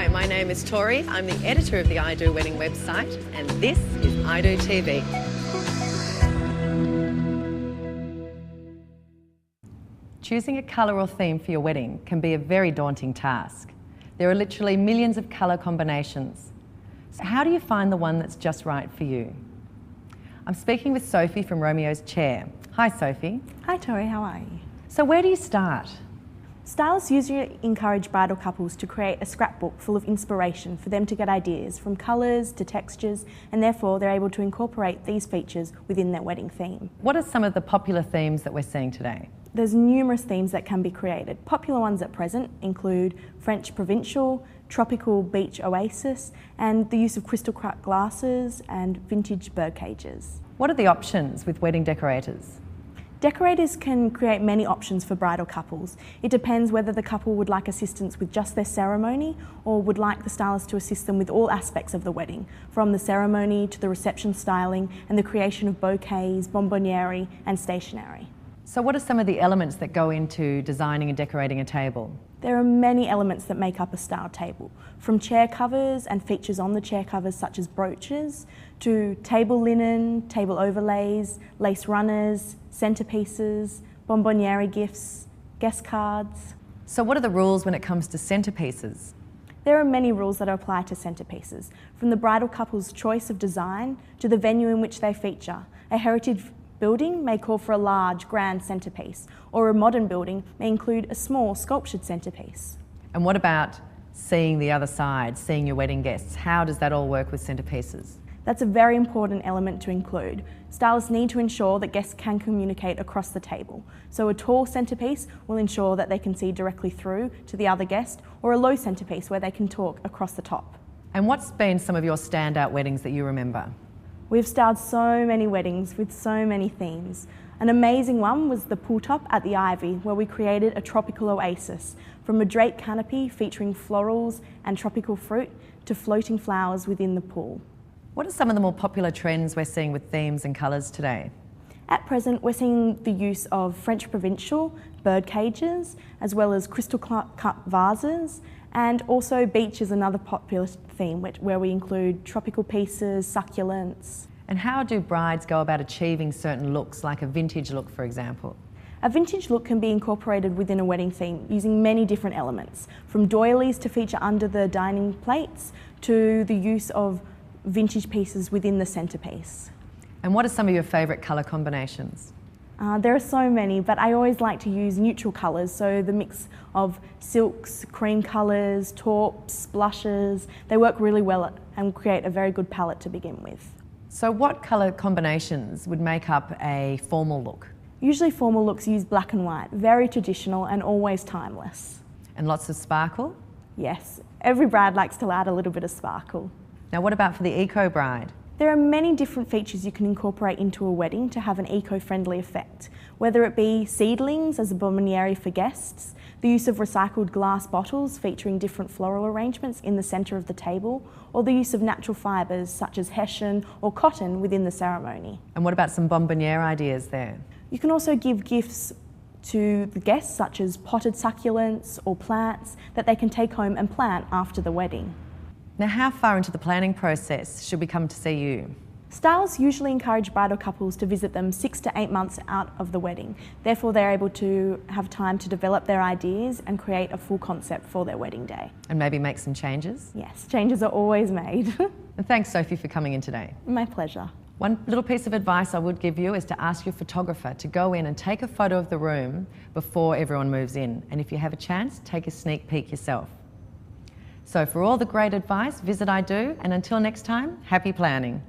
Hi, my name is Tori. I'm the editor of the I Do Wedding website, and this is I Do TV. Choosing a colour or theme for your wedding can be a very daunting task. There are literally millions of colour combinations. So how do you find the one that's just right for you? I'm speaking with Sophie from Romeo's Chair. Hi, Sophie. Hi, Tori. How are you? So where do you start? Stylists usually encourage bridal couples to create a scrapbook full of inspiration for them to get ideas from colours to textures, and therefore they're able to incorporate these features within their wedding theme. What are some of the popular themes that we're seeing today? There's numerous themes that can be created. Popular ones at present include French provincial, tropical beach oasis, and the use of crystal cut glasses and vintage bird cages. What are the options with wedding decorators? Decorators can create many options for bridal couples. It depends whether the couple would like assistance with just their ceremony or would like the stylist to assist them with all aspects of the wedding, from the ceremony to the reception styling and the creation of bouquets, bonbonniere and stationery. So what are some of the elements that go into designing and decorating a table? There are many elements that make up a style table, from chair covers and features on the chair covers such as brooches, to table linen, table overlays, lace runners, centerpieces, bonbonniere gifts, guest cards. So what are the rules when it comes to centerpieces? There are many rules that apply to centerpieces, from the bridal couple's choice of design to the venue in which they feature. A heritage building may call for a large, grand centrepiece, or a modern building may include a small, sculptured centrepiece. And what about seeing the other side, seeing your wedding guests? How does that all work with centrepieces? That's a very important element to include. Stylists need to ensure that guests can communicate across the table. So a tall centrepiece will ensure that they can see directly through to the other guest, or a low centrepiece where they can talk across the top. And what's been some of your standout weddings that you remember? We've styled so many weddings with so many themes. An amazing one was the pool top at the Ivy, where we created a tropical oasis, from a draped canopy featuring florals and tropical fruit to floating flowers within the pool. What are some of the more popular trends we're seeing with themes and colours today? At present, we're seeing the use of French provincial, bird cages, as well as crystal cut vases, and also beach is another popular theme where we include tropical pieces, succulents. And how do brides go about achieving certain looks, like a vintage look, for example? A vintage look can be incorporated within a wedding theme using many different elements, from doilies to feature under the dining plates to the use of vintage pieces within the centrepiece. And what are some of your favourite colour combinations? There are so many, but I always like to use neutral colours, so the mix of silks, cream colours, taupes, blushes, they work really well and create a very good palette to begin with. So what colour combinations would make up a formal look? Usually formal looks use black and white, very traditional and always timeless. And lots of sparkle? Yes, every bride likes to add a little bit of sparkle. Now what about for the eco bride? There are many different features you can incorporate into a wedding to have an eco-friendly effect, whether it be seedlings as a bonbonniere for guests, the use of recycled glass bottles featuring different floral arrangements in the centre of the table, or the use of natural fibres such as hessian or cotton within the ceremony. And what about some bonbonniere ideas there? You can also give gifts to the guests such as potted succulents or plants that they can take home and plant after the wedding. Now, how far into the planning process should we come to see you? Stylists usually encourage bridal couples to visit them 6 to 8 months out of the wedding. Therefore, they're able to have time to develop their ideas and create a full concept for their wedding day. And maybe make some changes? Yes, changes are always made. And thanks, Sophie, for coming in today. My pleasure. One little piece of advice I would give you is to ask your photographer to go in and take a photo of the room before everyone moves in. And if you have a chance, take a sneak peek yourself. So for all the great advice, visit I Do, and until next time, happy planning.